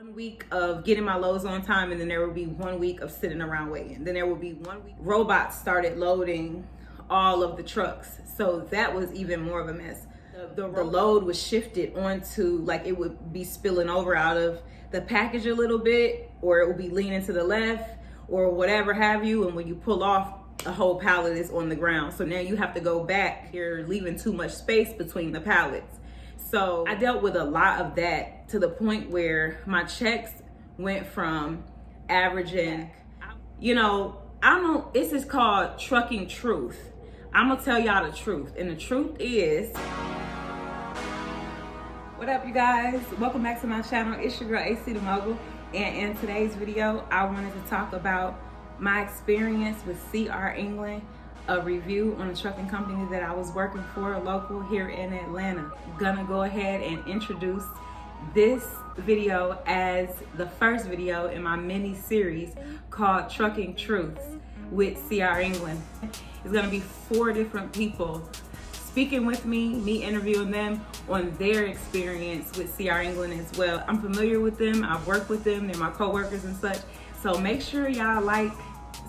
1 week of getting my loads on time, and then there would be 1 week of sitting around waiting. Then there would be 1 week robots started loading all of the trucks, so that was even more of a mess. The load was shifted onto, like, it would be spilling over out of the package a little bit, or it would be leaning to the left or whatever have you, and when you pull off, a whole pallet is on the ground. So now you have to go back. You're leaving too much space between the pallets. So I dealt with a lot of that, to the point where my checks went from averaging, I don't know, this is called trucking truth. I'm gonna tell y'all the truth. And the truth is, what up, you guys? Welcome back to my channel. It's your girl, AC the Mogul. And in today's video, I wanted to talk about my experience with CR England, a review on a trucking company that I was working for, local here in Atlanta. Gonna go ahead and introduce this video as the first video in my mini series called Trucking Truths with CR England. It's gonna be 4 different people speaking with me interviewing them on their experience with CR England as well. I'm familiar with them, I've worked with them, they're my co-workers and such. So make sure y'all like,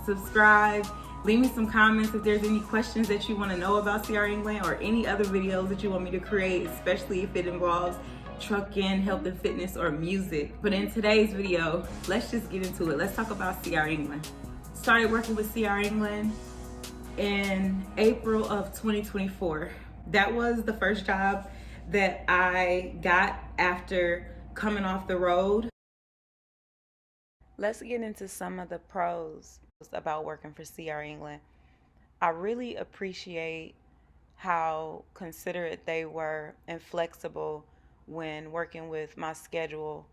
subscribe, leave me some comments if there's any questions that you want to know about CR England or any other videos that you want me to create, especially if it involves trucking, health and fitness, or music. But in today's video, let's just get into it. Let's talk about CR England. Started working with CR England in April of 2024. That was the first job that I got after coming off the road. Let's get into some of the pros about working for CR England. I really appreciate how considerate they were and flexible when working with my schedule.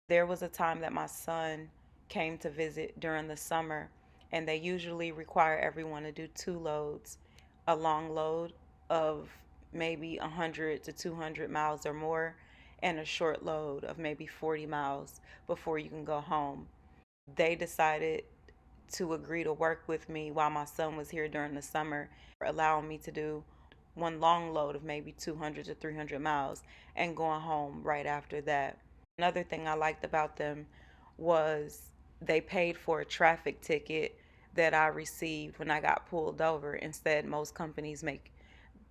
There was a time that my son came to visit during the summer, and they usually require everyone to do 2 loads, a long load of maybe 100 to 200 miles or more, and a short load of maybe 40 miles before you can go home. They decided to agree to work with me while my son was here during the summer, allowing me to do 1 long load of maybe 200 to 300 miles and going home right after that. Another thing I liked about them was they paid for a traffic ticket that I received when I got pulled over. Instead, most companies make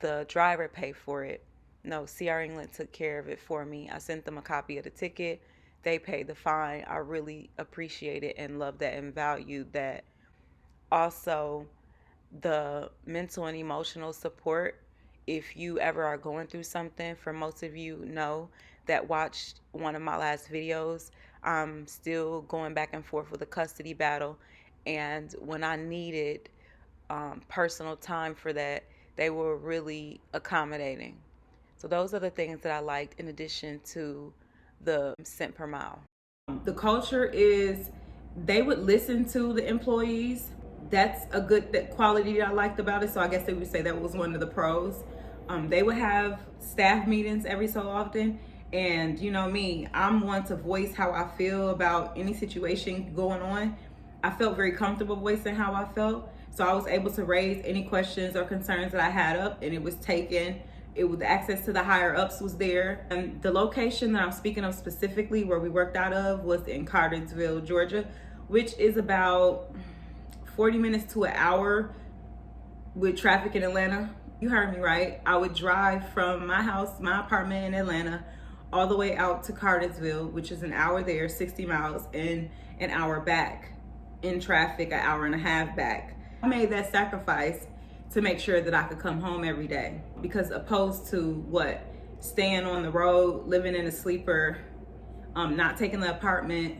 the driver pay for it. No, CR England took care of it for me. I sent them a copy of the ticket. They paid the fine. I really appreciate it and love that and valued that. Also, the mental and emotional support. If you ever are going through something, for most of you know that watched one of my last videos, I'm still going back and forth with a custody battle. And when I needed personal time for that, they were really accommodating. So those are the things that I liked, in addition to the cent per mile. The culture is, they would listen to the employees. That's a good quality that I liked about it. So I guess they would say that was one of the pros. They would have staff meetings every so often. And you know me, I'm one to voice how I feel about any situation going on. I felt very comfortable voicing how I felt. So I was able to raise any questions or concerns that I had up, and it was taken. It was, access to the higher ups was there. And the location that I'm speaking of specifically, where we worked out of, was in Cartersville, Georgia, which is about 40 minutes to an hour with traffic in Atlanta. You heard me right. I would drive from my house, my apartment in Atlanta, all the way out to Cartersville, which is an hour there, 60 miles, and an hour back in traffic, an hour and a half back. I made that sacrifice to make sure that I could come home every day, because opposed to staying on the road, living in a sleeper, not taking the apartment,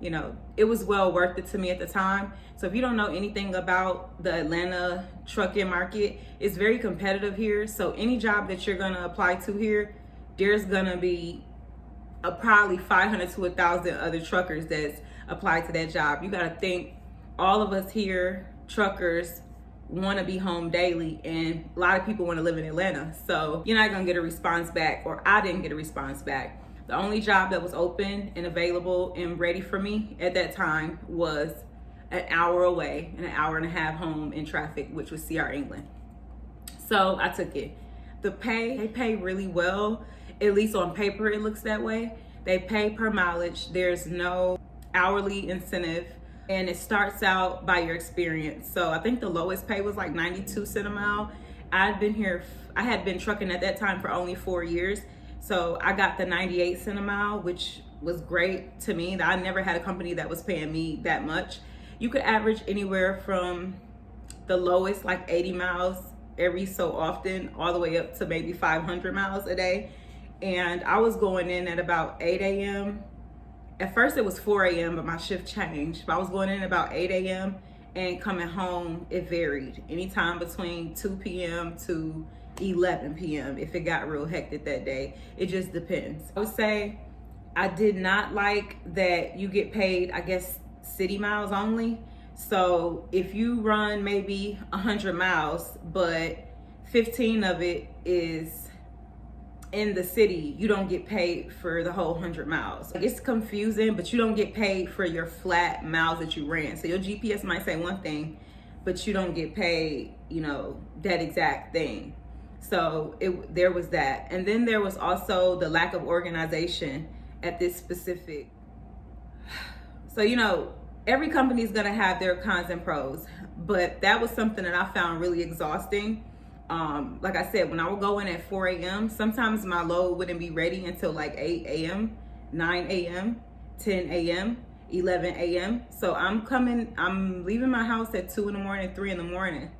it was well worth it to me at the time. So if you don't know anything about the Atlanta trucking market, it's very competitive here. So any job that you're gonna apply to here, there's gonna be probably 500 to 1,000 other truckers that's applied to that job. You gotta think, all of us here, truckers, want to be home daily, and a lot of people want to live in Atlanta. So you're not gonna get a response back, or I didn't get a response back. The only job that was open and available and ready for me at that time was an hour away and an hour and a half home in traffic, which was CR England. So I took it. They pay really well, at least on paper it looks that way. They pay per mileage. There's no hourly incentive, and it starts out by your experience. So I think the lowest pay was like 92 cents a mile. I had been trucking at that time for only 4 years. So I got the 98 cents a mile, which was great to me. I never had a company that was paying me that much. You could average anywhere from the lowest, like 80 miles every so often, all the way up to maybe 500 miles a day. And I was going in at about 8 a.m. At first it was 4 a.m., but my shift changed. But I was going in about 8 a.m. and coming home, it varied. Anytime between 2 p.m. to 11 p.m. if it got real hectic that day. It just depends. I would say I did not like that you get paid, I guess, city miles only. So if you run maybe 100 miles, but 15 of it is in the city, you don't get paid for the whole 100 miles. It's confusing, but you don't get paid for your flat miles that you ran. So your GPS might say one thing, but you don't get paid, that exact thing. So there was that. And then there was also the lack of organization at this specific. So, every company is going to have their cons and pros, but that was something that I found really exhausting. Like I said, when I would go in at 4 a.m., sometimes my load wouldn't be ready until like 8 a.m., 9 a.m., 10 a.m., 11 a.m. So I'm leaving my house at 2 in the morning, 3 in the morning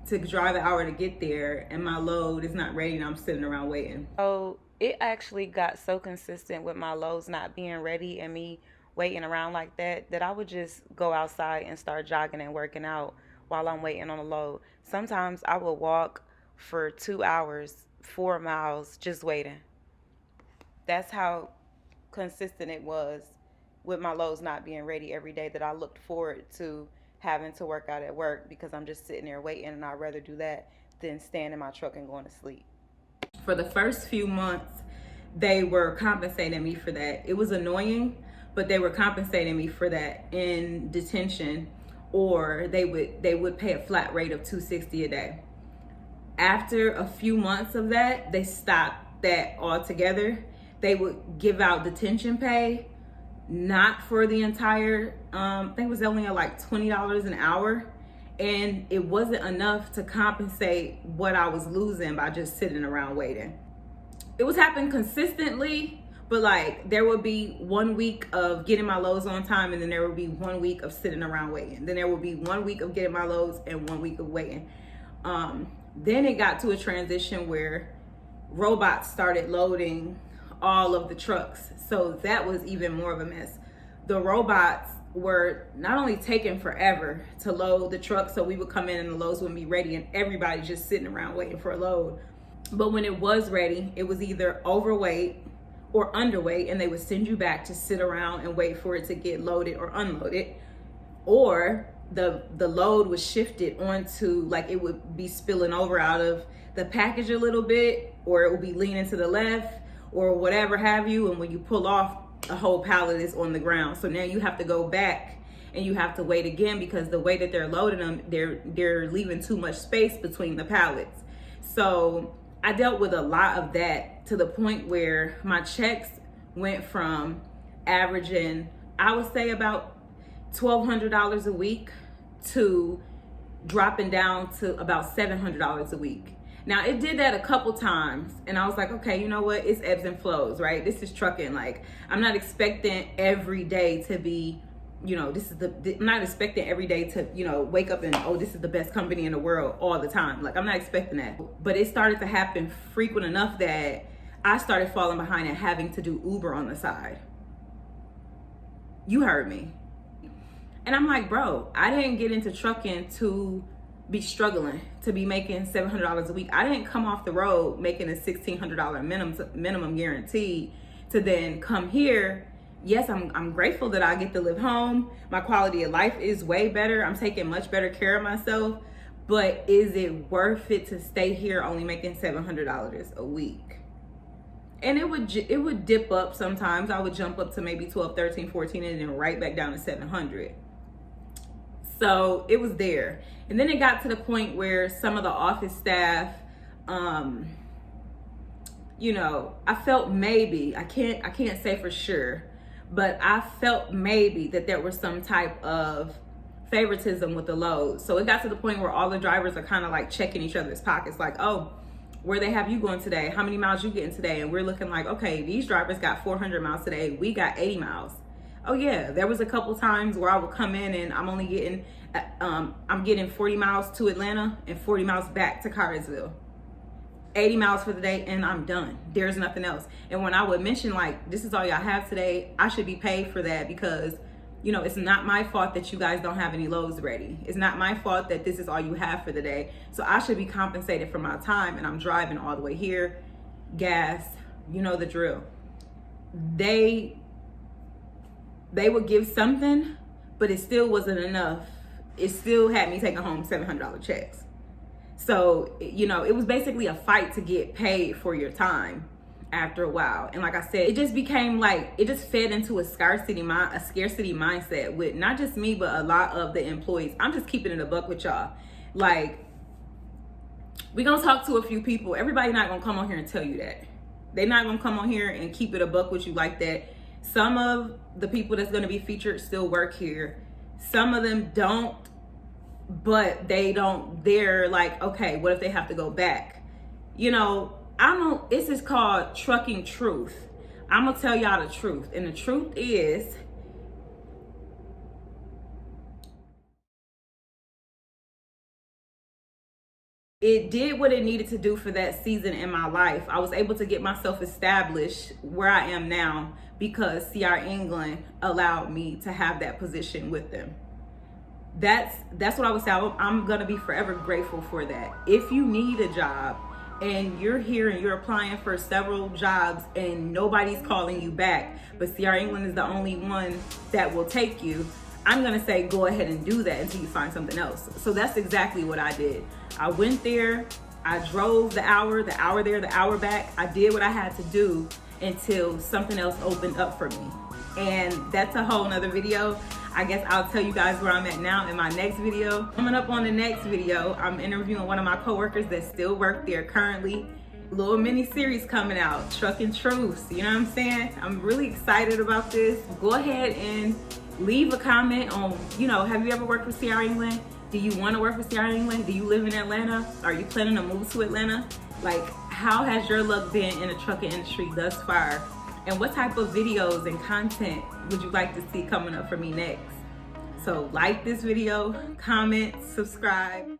to drive an hour to get there, and my load is not ready and I'm sitting around waiting. So it actually got so consistent with my loads not being ready and me waiting around like that I would just go outside and start jogging and working out while I'm waiting on a load. Sometimes I would walk for 2 hours, 4 miles, just waiting. That's how consistent it was with my loads not being ready every day, that I looked forward to having to work out at work, because I'm just sitting there waiting, and I'd rather do that than stand in my truck and going to sleep. For the first few months, they were compensating me for that. It was annoying, but they were compensating me for that in detention, or they would pay a flat rate of $260 a day. After a few months of that, they stopped that altogether. They would give out detention pay, not for the entire, I think it was only at like $20 an hour. And it wasn't enough to compensate what I was losing by just sitting around waiting. It was happening consistently, but like there would be 1 week of getting my loads on time, and then there would be 1 week of sitting around waiting. Then there would be 1 week of getting my loads and 1 week of waiting. Then it got to a transition where robots started loading all of the trucks. So that was even more of a mess. The robots were not only taking forever to load the truck, so we would come in and the loads wouldn't be ready and everybody just sitting around waiting for a load. But when it was ready, it was either overweight or underweight, and they would send you back to sit around and wait for it to get loaded or unloaded. Or the load was shifted onto, like, it would be spilling over out of the package a little bit, or it would be leaning to the left or whatever have you, and when you pull off, a whole pallet is on the ground. So now you have to go back and you have to wait again, because the way that they're loading them, they're leaving too much space between the pallets. So I dealt with a lot of that, to the point where my checks went from averaging, I would say, about $1,200 a week to dropping down to about $700 a week. Now, it did that a couple times, and I was like, okay, you know what? It's ebbs and flows, right? This is trucking. Like, I'm not expecting every day to be, I'm not expecting every day to, wake up and, oh, this is the best company in the world all the time. Like, I'm not expecting that. But it started to happen frequent enough that I started falling behind and having to do Uber on the side. You heard me. And I'm like, bro, I didn't get into trucking to be struggling, to be making $700 a week. I didn't come off the road making a $1,600 minimum guaranteed to then come here. Yes, I'm grateful that I get to live home. My quality of life is way better. I'm taking much better care of myself. But is it worth it to stay here only making $700 a week? And it would dip up sometimes. I would jump up to maybe 12, 13, 14, and then right back down to 700. So it was there. And then it got to the point where some of the office staff, you know, I felt maybe, I can't say for sure, but I felt maybe that there was some type of favoritism with the loads. So it got to the point where all the drivers are kind of like checking each other's pockets, like, oh, where they have you going today? How many miles you getting today? And we're looking like, okay, these drivers got 400 miles today. We got 80 miles. Oh yeah, there was a couple times where I would come in and I'm only getting, I'm getting 40 miles to Atlanta and 40 miles back to Cartersville. 80 miles for the day and I'm done. There's nothing else. And when I would mention like, this is all y'all have today, I should be paid for that because, you know, it's not my fault that you guys don't have any loads ready. It's not my fault that this is all you have for the day. So I should be compensated for my time, and I'm driving all the way here, gas, you know the drill. They would give something, but it still wasn't enough. It still had me taking home $700 checks. So, you know, it was basically a fight to get paid for your time after a while. And like I said, it just became like, it just fed into a scarcity mindset with not just me, but a lot of the employees. I'm just keeping it a buck with y'all. Like, we're going to talk to a few people. Everybody not going to come on here and tell you that. They're not going to come on here and keep it a buck with you like that. Some of the people that's going to be featured still work here. Some of them don't. But they're like, okay, what if they have to go back? You know, this is called trucking truth. I'm gonna tell y'all the truth. And the truth is, it did what it needed to do for that season in my life. I was able to get myself established where I am now because CR England allowed me to have that position with them. That's what I would say. I'm gonna be forever grateful for that. If you need a job and you're here and you're applying for several jobs and nobody's calling you back, but CR England is the only one that will take you, I'm gonna say go ahead and do that until you find something else. So that's exactly what I did. I went there, I drove the hour there, the hour back. I did what I had to do until something else opened up for me. And that's a whole nother video. I guess I'll tell you guys where I'm at now in my next video. Coming up on the next video, I'm interviewing one of my coworkers that still work there currently. Little mini series coming out, Trucking Truths, you know what I'm saying? I'm really excited about this. Go ahead and leave a comment on, you know, have you ever worked for CR England? Do you want to work for CR England? Do you live in Atlanta? Are you planning to move to Atlanta? Like, how has your luck been in the trucking industry thus far? And what type of videos and content would you like to see coming up for me next? So like this video, comment, subscribe.